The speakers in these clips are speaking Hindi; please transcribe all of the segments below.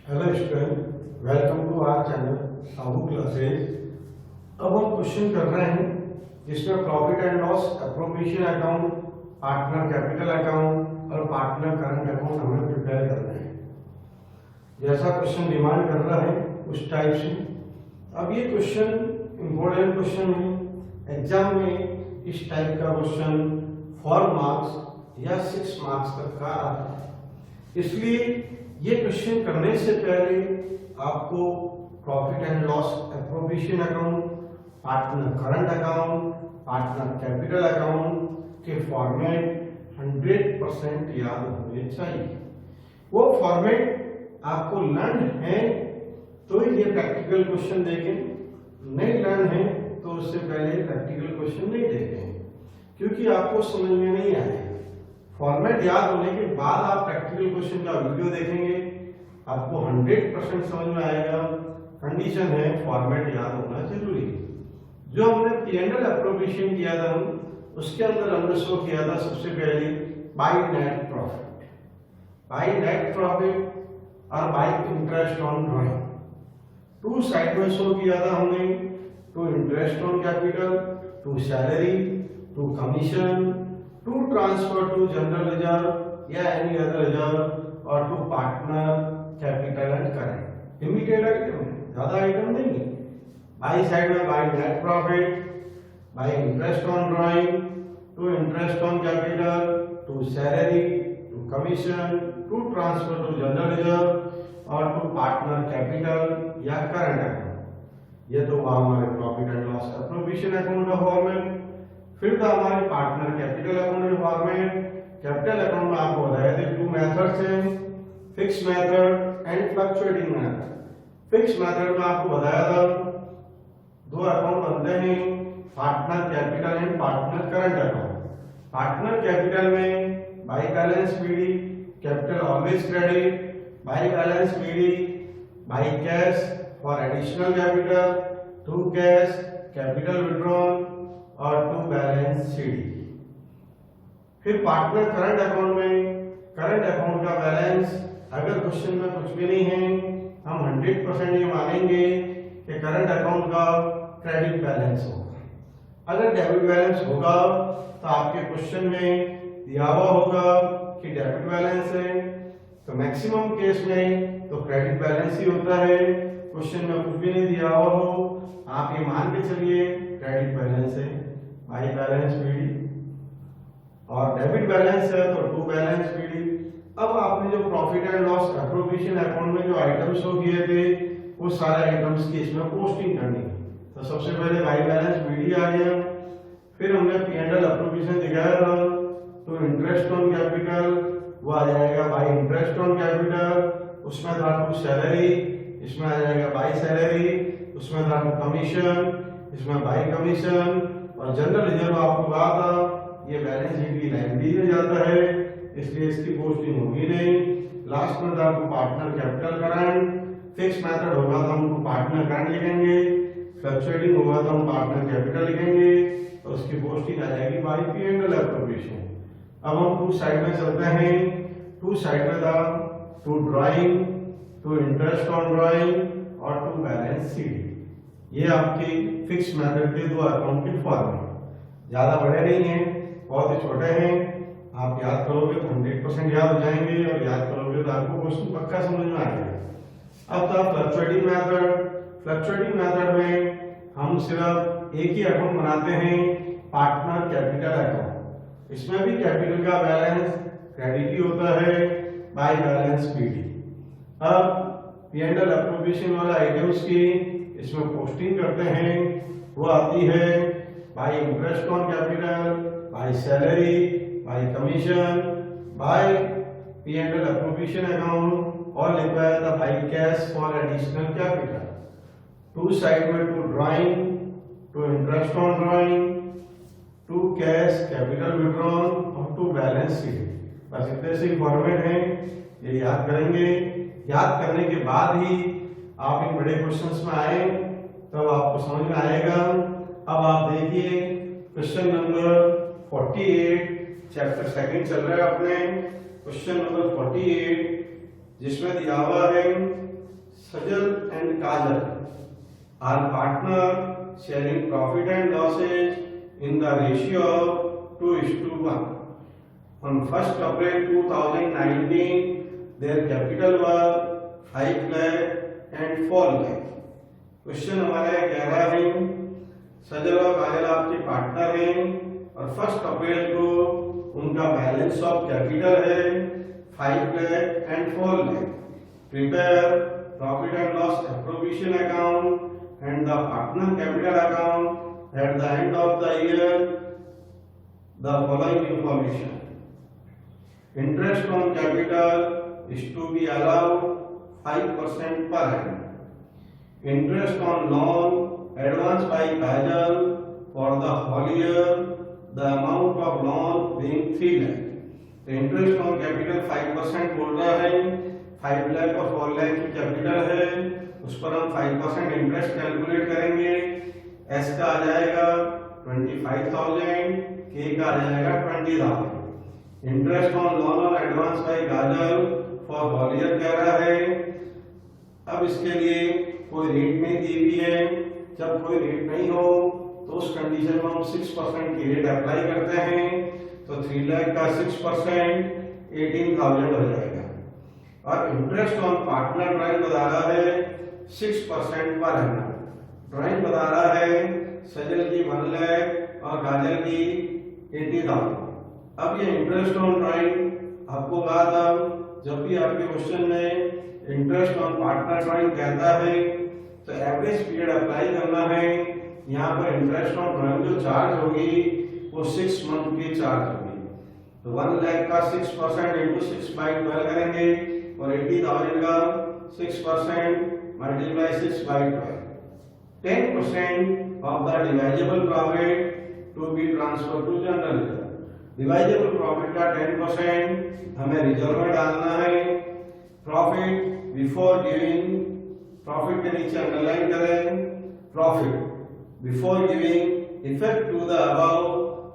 Hello student, welcome to our channel Sahu classes. अब हम क्वेश्चन कर रहे हैं जिसमें profit and loss, appropriation account, partner capital account और पार्टनर करंट अकाउंट हमें प्रिपेयर करना है। जैसा क्वेश्चन डिमांड कर रहा है उस टाइप से। अब ये क्वेश्चन इंपॉर्टेंट क्वेश्चन है। एग्जाम में इस टाइप का क्वेश्चन 4 मार्क्स या 6 मार्क्स तक का आता है, इसलिए ये क्वेश्चन करने से पहले आपको profit and loss, appropriation account, partner current account, partner capital account के फॉर्मेट 100% याद होने चाहिए। वो फॉर्मेट आपको लर्न है तो ये प्रैक्टिकल क्वेश्चन देखें, नहीं लर्न है तो उससे पहले प्रैक्टिकल क्वेश्चन नहीं देखें, क्योंकि आपको समझ में नहीं आएगा। फॉर्मेट याद होने के बाद आप प्रैक्टिकल क्वेश्चन का वीडियो देखेंगे, आपको 100% समझ में आएगा। कंडीशन है फॉर्मेट याद होना जरूरी है। जो हमने P&L एप्रोप्रिएशन किया था उसके अंदर हमने शो किया था सबसे पहले by net profit, by net profit और by interest on drawing. 2 side में शो किया था हमने, to interest on capital, to salary, to commission, to transfer to general reserve या एनी अदर रिजर्व और to partner capital and current. Limited item है, ज्यादा आइटम नहीं है। बाई साइड में by net profit, by interest on drawing, to interest on capital, to salary, to commission, to transfer to general reserve और टू पार्टनर कैपिटल या करंट अकाउंट। ये तो हुआ हमारे profit and loss appropriation account का फॉर्मेट। फिर था हमारे पार्टनर कैपिटल अकाउंट के फॉर्मेट। कैपिटल अकाउंट में आपको बताया थे 2 मेथड्स हैं, fix method and fluctuating method. Fix method में आपको बताया था 2 अकाउंट बनते हैं, partner capital and partner current account. Partner capital में by balance PD, capital always credit, bye balance BD, by cash for additional capital, to cash, capital withdrawn और टू बैलेंस सीडी। फिर पार्टनर करंट अकाउंट में करंट अकाउंट का बैलेंस अगर क्वेश्चन में कुछ भी नहीं है, हम 100% ये मानेंगे कि करंट अकाउंट का क्रेडिट बैलेंस होगा। अगर डेबिट बैलेंस होगा तो आपके क्वेश्चन में दिया हुआ होगा कि डेबिट बैलेंस है, तो मैक्सिमम केस में तो क्रेडिट बैलेंस ही होता है। क्वेश्चन में कुछ भी नहीं दिया हुआ हो, आप ये मान के चलिए क्रेडिट बैलेंस है, बाई बैलेंस पीडी, और डेबिट बैलेंस है तो टू बैलेंस पीडी। अब आपने जो profit and loss appropriation account में जो आइटम्स शो किए थे वो सारे आइटम्स की इसमें पोस्टिंग करनी है। तो सबसे पहले बाई बैलेंस पीडी आ गया। फिर हमने P&L एप्रोप्रिएशन दिखाया था, तो इंटरेस्ट ऑन कैपिटल वो आ जाएगा बाई इंटरेस्ट ऑन कैपिटल, उसमें था टू सैलरी, इसमें आ जाएगा बाई सैलरी, उसमें था टू कमीशन, इसमें बाई कमीशन, और जनरल रिजर्व आपको कहा था ये बैलेंस शीट की लाइबिलिटी में जाता है, इसलिए इसकी पोस्टिंग होगी नहीं। लास्ट में था to partner capital current. Fix method होगा तो हम टू पार्टनर करंट लिखेंगे, फ्लक्चुएटिंग होगा तो हम पार्टनर कैपिटल लिखेंगे, तो उसकी पोस्टिंग आ जाएगी बाय P&L एप्रोप्रिएशन। अब हम टू साइड में चलते हैं। टू साइड में था to drawing, to interest on drawing और टू बैलेंस शीट। ये आपके फिक्स मेथड के 2 अकाउंट के फॉर्मेट, ज्यादा बड़े नहीं हैं, बहुत ही छोटे हैं। आप याद करोगे तो 100% याद हो जाएंगे, और याद करोगे तो आपको क्वेश्चन पक्का समझ में आएगा। अब था फ्लक्चुएटिंग मेथड। फ्लक्चुएटिंग मेथड में हम सिर्फ एक ही अकाउंट बनाते हैं, पार्टनर कैपिटल अकाउंट। इसमें भी कैपिटल का बैलेंस क्रेडिट ही होता है बाय बैलेंस पीडी। अब P&L एप्रोप्रिएशन वाला आइटम्स की इसमें पोस्टिंग करते हैं, वो आती है by interest on capital, by salary, by commission, by P&L appropriation account, और लिखवाया था by cash for additional capital. To side में to drawing, to interest on drawing, to cash, capital withdrawn और टू बैलेंस शीट। बस इतने से फॉर्मेट है, ये याद करेंगे। याद करने के बाद ही आप इन बड़े क्वेश्चंस में आए तब आपको समझ में आएगा। अब आप देखिए क्वेश्चन नंबर 48, चैप्टर 2 चल रहा है अपने। क्वेश्चन नंबर 48 जिसमें दिया हुआ है Sajal and Kajal are partner sharing profit and losses in the ratio of 2:1. On 1st April 2019, their capital was 5 lakh and 4 lakh. Question हमारा कह रहा है सजल और काजल आपके पार्टनर हैं और 1 अप्रैल को उनका बैलेंस ऑफ कैपिटल है 5 lakh and 4 lakh. Prepare profit and loss appropriation account and the partner capital account at the end of the year. The following information. Interest on capital is to be allowed 5% per annum. Interest on loan advanced by Kajal for the whole year, the amount of loan being 3 lakh. तो इंटरेस्ट ऑन कैपिटल 5% बोल रहा है, 5 लाख और 4 लाख की कैपिटल है, उस पर हम 5% इंटरेस्ट कैलकुलेट करेंगे. एस का आ जाएगा 25,000, के का आ जाएगा 20,000. इंटरेस्ट ऑन लोन और advance by Kajal for whole year कह रहा है. अब इसके लिए कोई रेट नहीं दी हुई है. जब कोई रेट नहीं हो तो उस कंडीशन में हम 6% की रेट अप्लाई करते हैं. तो 3 लाख का 6% 18,000 हो जाएगा. और इंटरेस्ट ऑन पार्टनर ड्राइंग बता रहा है 6% पर एनम. ड्राइंग बता रहा है सजल की 1 लाख और काजल की 80,000. अब ये इंटरेस्ट ऑन ड्राइंग आपको कहा था जब भी आपके क्वेश्चन में इंटरेस्ट ऑन पार्टनर ड्राइंग कहता है तो एवरेज पीरियड अप्लाई करना है. यहाँ पर इंटरेस्ट ऑन ड्राइंग जो चार्ज होगी वो 6 मंथ की चार्ज होगी. तो 1 लाख का 6% इंटू 6/12 करेंगे और 80,000 का 6% multiply 6/12. 10% of the divisible profit to be transfer to general reserve. Divisible profit का 10% हमें रिजर्व में डालना है. प्रॉफिट बिफोर गिविंग, प्रॉफिट के नीचे अंडरलाइन करें profit before giving effect to the above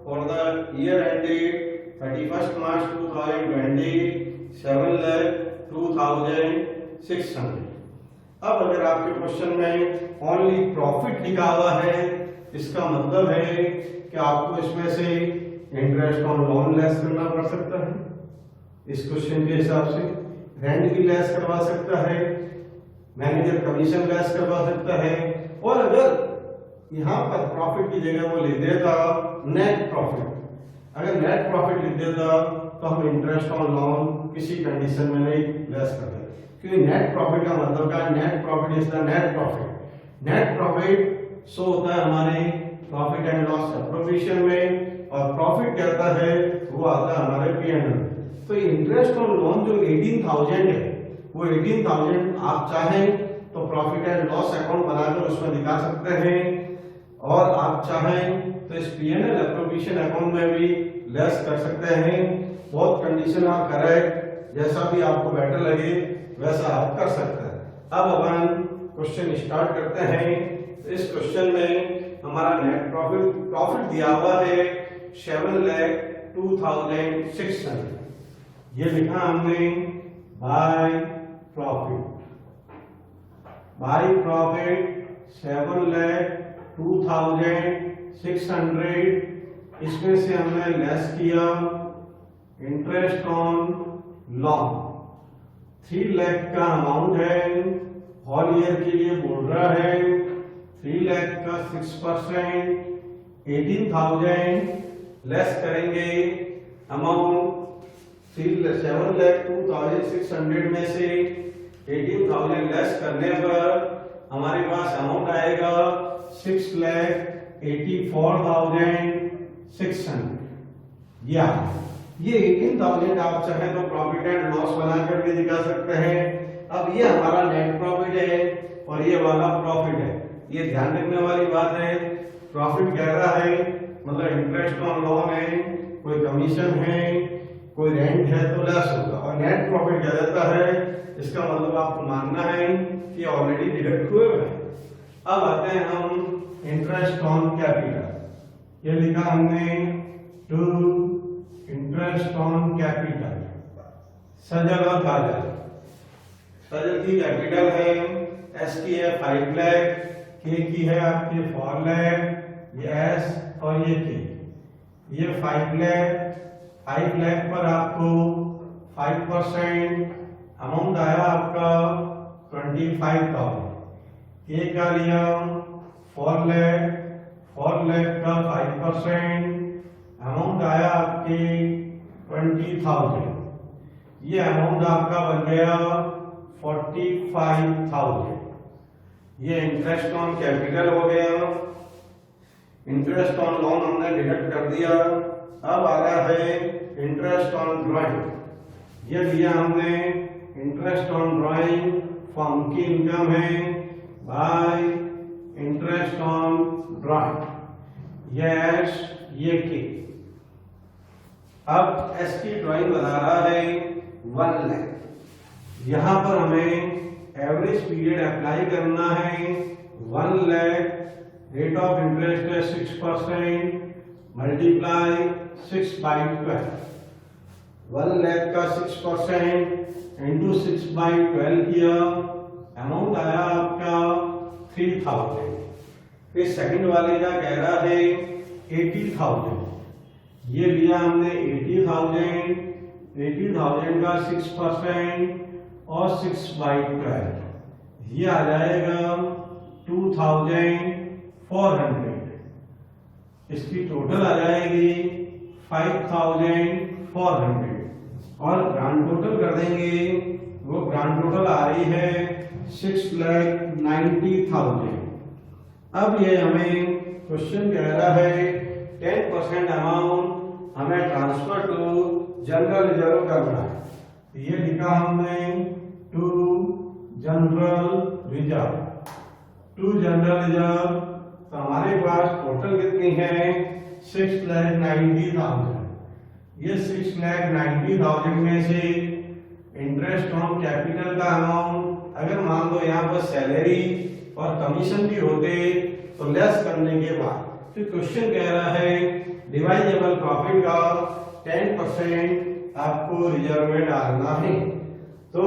for the year ended 31st March 2020 7,02,600. अब अगर आपके क्वेश्चन में ओनली प्रॉफिट लिखा हुआ है इसका मतलब है कि आपको इसमें से इंटरेस्ट ऑन लोन लेस करना पड़ सकता है. इस क्वेश्चन के हिसाब से रेंट भी लेस करवा सकता है, मैनेजर कमीशन लेस करवा सकता है. और अगर यहाँ पर प्रॉफिट की जगह वो लिख देता नेट प्रॉफिट, अगर नेट प्रॉफिट लिख देता तो हम इंटरेस्ट ऑन लोन किसी कंडीशन में नहीं लेस करते, क्योंकि नेट प्रॉफिट का मतलब क्या है? Net profit is the net profit. Net profit show होता है हमारे प्रॉफिट एंड लॉस एप्रोप्रिएशन में और प्रॉफिट कहता है वो आता है हमारे पीएनएल. तो इंटरेस्ट ऑन लोन जो 18,000 है वो 18,000 आप चाहें तो प्रॉफिट एंड लॉस अकाउंट बनाकर उसमें दिखा सकते हैं और आप चाहें तो इस पीएनएल एप्रोप्रिएशन अकाउंट में भी लेस कर सकते हैं. बहुत कंडीशन आप करेक्ट जैसा भी आपको बेटर लगे वैसा आप कर सकते हैं. अब अपन क्वेश्चन स्टार्ट करते हैं. इस क्वेश्चन में हमारा नेट प्रॉफिट दिया हुआ है 7,02,600. ये लिखा हमने बाय प्रॉफिट 7,02,600. इसमें से हमने लेस किया इंटरेस्ट ऑन लोन 3 लाख का अमाउंट है. होल ईयर के लिए बोल रहा है 3 लाख का 6% 18,000 लेस करेंगे अमाउंट 7,02,600 में से 18,000 लेस करने पर हमारे पास अमाउंट आएगा 6,84,600. ये 18,000 आप चाहे तो प्रॉफिट एंड लॉस बनाकर भी दिखा सकते हैं. अब ये हमारा नेट प्रॉफिट है और ये वाला प्रॉफिट है. ये ध्यान रखने वाली बात है. प्रॉफिट कह रहा है मतलब इंटरेस्ट ऑन लोन है, कोई कमीशन है, कोई रेंट है तो लेस होगा. और नेट प्रॉफिट कह देता है इसका मतलब आपको मानना है कि ऑलरेडी डिडक्ट हुए हैं. अब आते हैं हम इंटरेस्ट ऑन कैपिटल. ये लिखा हमने टू इंटरेस्ट ऑन कैपिटल सजल और काजल सजल की कैपिटल है, एस की है 5 लाख, के की है आपके 4 लाख, ये एस और ये के, ये 5 लाख पर आपको 5% अमाउंट आया आपका 25,000। के का लिया 4 लाख का 5% अमाउंट आया आपके 20,000। ये अमाउंट आपका बन गया 45,000। ये इंटरेस्ट ऑन कैपिटल हो गया। इंटरेस्ट ऑन लोन हमने डिडक्ट कर दिया। अब आ रहा है इंटरेस्ट ऑन ड्राइंग। ये दिया हमने इंटरेस्ट ऑन ड्राइंग, फर्म की इनकम है बाय इंटरेस्ट ऑन ड्राइंग, ये एस ये के। अब एस की ड्राइंग बता रहा है 1 लाख। यहां पर हमें एवरेज पीरियड अप्लाई करना है। 1 लाख, रेट ऑफ इंटरेस्ट है 6%, मल्टीप्लाई 6/12। 1 लाख का 6% इंटू 6/12 किया, अमाउंट आया आपका 3,000। फिर सेकंड वाले का कह रहा है 80,000। ये लिया हमने 80,000 का 6% और 6/12, ये आ जाएगा 2,400। इसकी टोटल आ जाएगी 5,400 और ग्रांड टोटल कर देंगे। वो ग्रांड टोटल आ रही है 6,90,000। अब ये हमें क्वेश्चन कह रहा है 10% अमाउंट हमें ट्रांसफर टू जनरल रिजर्व करना है। ये लिखा हमने to general reserve. To general reserve, तो हमारे पास टोटल कितनी है 6,90,000। ये 6,90,000 में से इंटरेस्ट ऑन कैपिटल का अमाउंट, अगर मान लो यहाँ पर सैलरी और कमीशन भी होते तो लेस करने के बाद, फिर क्वेश्चन कह रहा है डिवाइजेबल प्रॉफिट का 10% आपको रिजर्व में डालना है। तो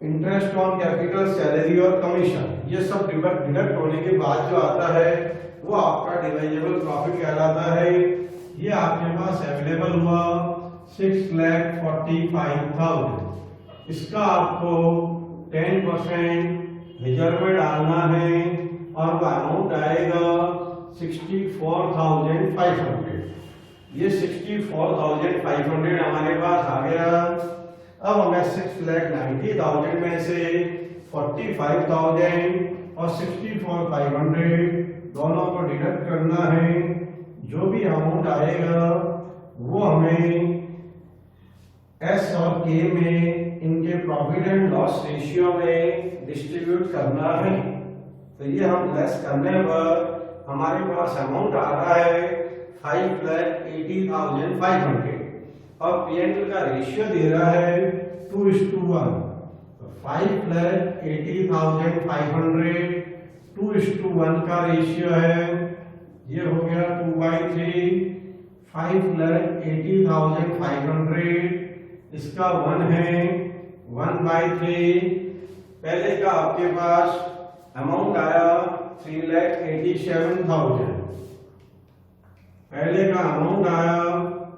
इंटरेस्ट ऑन कैपिटल, सैलरी और कमीशन, ये सब डिडक्ट होने के बाद जो आता है वो आपका डिवाइजेबल प्रॉफिट कहलाता है। ये आपके पास अवेलेबल हुआ 6,45,000। इसका आपको 10% रिजर्व में डालना है और वो अमाउंट आएगा 64,500। ये 64,500 हमारे पास आ गया। अब हमें 6,90,000 में से 45,000 और 64,500 दोनों को डिडक्ट करना है। जो भी अमाउंट आएगा वो हमें एस और के में इनके प्रॉफिट एंड लॉस रेशियो में डिस्ट्रीब्यूट करना है। तो ये हम लेस करने पर हमारे पास अमाउंट आ रहा है 5,80,500 और पीएनएल का रेशियो दे रहा है 2:1। तो 5,80,500 2:1 का रेशियो है, ये हो गया 2/3। 5,80,500 इसका 1 है 1/3। पहले का आपके पास अमाउंट आया 3,87,000। पहले का अमाउंट आया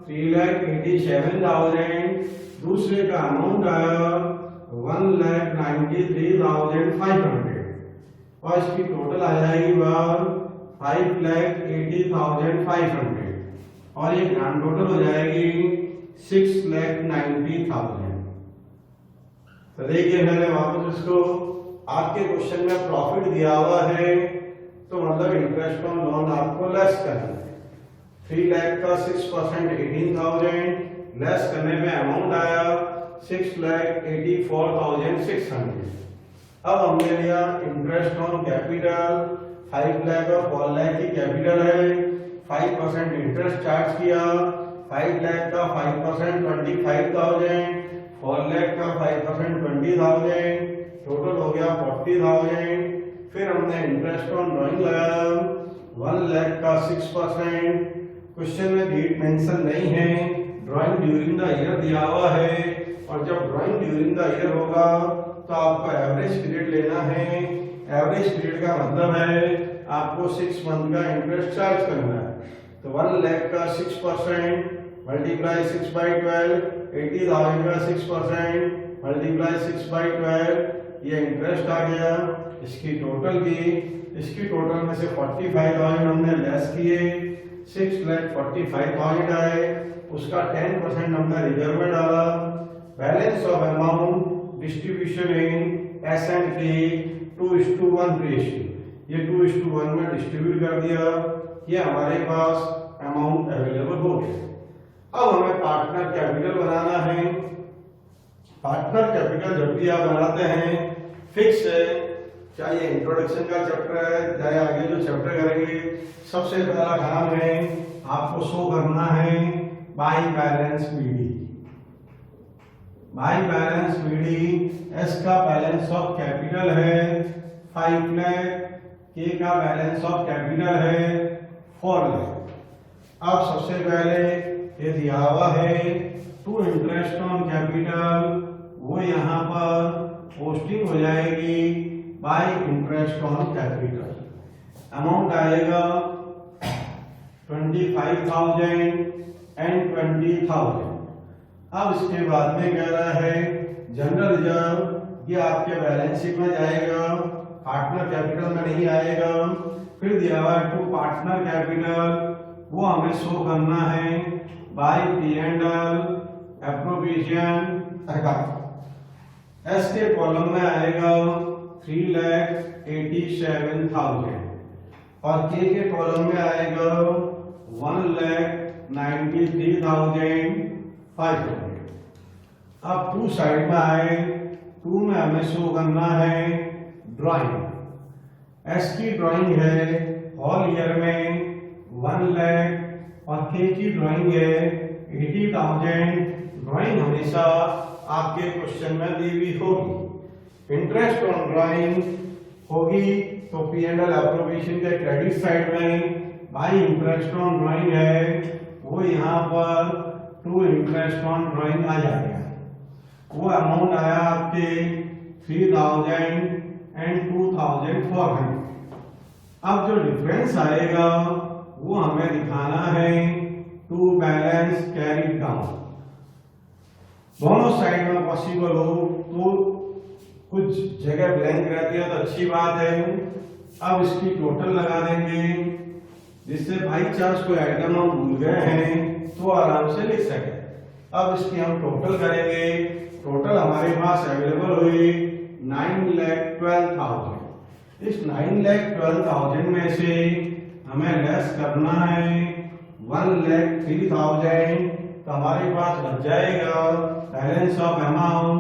3,87,000। दूसरे का अमाउंट आया 1,93,500 और इसकी टोटल आ जाएगी 5,80,500 और ये ग्रांड टोटल हो जाएगी 6,90,000। तो देखिए मैंने वापस इसको, आपके क्वेश्चन में प्रॉफिट दिया हुआ है तो मतलब इंटरेस्ट ऑन लोन आपको लेस करना है। 3 लाख का 6% 18,000 लेस करने में अमाउंट आया 6,84,600। अब हमने लिया इंटरेस्ट ऑन कैपिटल 5 लाख और 4 लाख की कैपिटल है, 5% इंटरेस्ट चार्ज किया। 5 लाख का 5% 25,000, 4 लाख का 5% 20,000, टोटल हो गया 40,000। फिर हमने इंटरेस्ट ऑन ड्राइंग लगाया 1 लाख का 6%। क्वेश्चन में डेट मेंशन नहीं है, ड्राइंग ड्यूरिंग द ईयर दिया हुआ है और जब ड्राइंग ड्यूरिंग द ईयर होगा तो आपको एवरेज पीरियड लेना है। एवरेज पीरियड का मतलब है आपको 6 मंथ का इंटरेस्ट चार्ज करना है। तो 1 लाख का 6% मल्टीप्लाई 6 बाई 12, 80,000 का 6% मल्टीप्लाई 6 बाई 12, ये इंटरेस्ट आ गया। इसकी टोटल में से 45,000 हमने लेस किए, 6,45,000 आए, उसका 10% हमने रिजर्व में डाला। Balance of amount distribution in S and के 2:1 रेशियो, ये 2:1 में डिस्ट्रीब्यूट कर दिया। ये हमारे पास अमाउंट अवेलेबल हो गया। अब हमें पार्टनर कैपिटल बनाना है। पार्टनर कैपिटल जब भी आप बनाते हैं फिक्स है, चाहे इंट्रोडक्शन का चैप्टर है चाहे आगे जो चैप्टर करेंगे, सबसे पहला काम है आपको शो करना है bye balance BD. Bye balance PD, S का बैलेंस ऑफ कैपिटल है 5 लाख, के का बैलेंस ऑफ कैपिटल है 4 लाख। अब सबसे पहले ये दिया हुआ है टू इंटरेस्ट ऑन कैपिटल, वो यहाँ पर पोस्टिंग हो जाएगी bye interest on capital. Amount आएगा 25,000 एंड 20,000। अब इसके बाद में कह रहा है जनरल रिजर्व, ये आपके बैलेंस शीट में जाएगा, पार्टनर कैपिटल में नहीं आएगा। फिर दिया हुआ है टू पार्टनर कैपिटल, वो हमें शो करना है बाय P&L एप्रोप्रिएशन अकाउंट। एस के कॉलम में आएगा 3,87,000 और के कॉलम में आएगा 1,93,500। अब टू साइड में आए, टू में हमें शो करना है ड्राइंग। एस की ड्राइंग है ऑल ईयर में 1 लाख और के की ड्राइंग है 80,000। ड्राइंग हमेशा आपके क्वेश्चन में दी हुई होगी। इंटरेस्ट ऑन ड्राइंग होगी तो P&L एप्रोप्रिएशन के क्रेडिट साइड में बाय इंटरेस्ट ऑन ड्राइंग है, वो यहाँ पर टू इंटरेस्ट ऑन ड्राइंग आ जाएगा। वो अमाउंट आया आपके 3,000 एंड 2,400। अब जो डिफरेंस आएगा वो हमें दिखाना है टू बैलेंस कैरी डाउन। दोनों साइड में पॉसिबल हो तो कुछ जगह ब्लैंक रहती है तो अच्छी बात है। अब इसकी टोटल लगा देंगे, जिससे बाई चांस कोई आइटम हम भूल गए हैं तो आराम से लिख सके। अब इसकी हम टोटल करेंगे। टोटल हमारे पास अवेलेबल हुई 9,12,000। इस 9,12,000 में से हमें लेस करना है 1,03,000, तो हमारे पास बच जाएगा बैलेंस ऑफ अमाउंट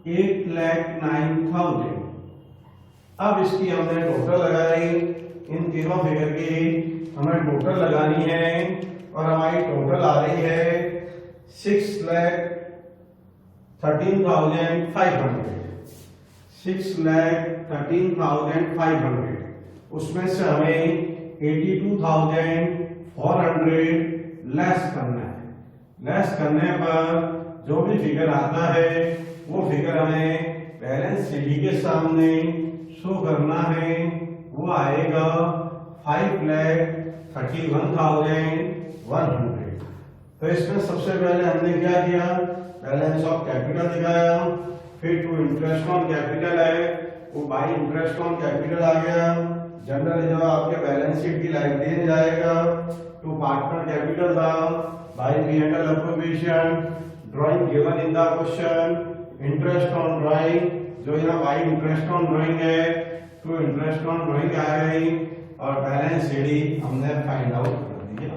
8,09,000। अब इसकी हमने टोटल लगाई, इन तीनों फिगर की हमें टोटल लगानी है और हमारी टोटल आ रही है 6,13,500। 6,13,500 उसमें से हमें 82,400 लेस करना है। लेस करने पर जो भी फिगर आता है वो फिगर हमें बैलेंस शीट के सामने शो करना है। वो आएगा 5,31,100। तो इसमें सबसे पहले हमने क्या किया, बैलेंस ऑफ कैपिटल दिखाया, फिर टू इंटरेस्ट ऑन कैपिटल है वो बाई इंटरेस्ट ऑन कैपिटल आ गया। जनरल जो आपके बैलेंस शीट की लाइब्रेरी में जाएगा, टू पार्टनर कैपिटल था by P&L appropriation, drawing given in the question, interest on drawing जो यहाँ बाई इंटरेस्ट ऑन ड्राइंग है, टू इंटरेस्ट ऑन ड्राइंग आ गई और बैलेंस शीट हमने फाइंड आउट कर दिया।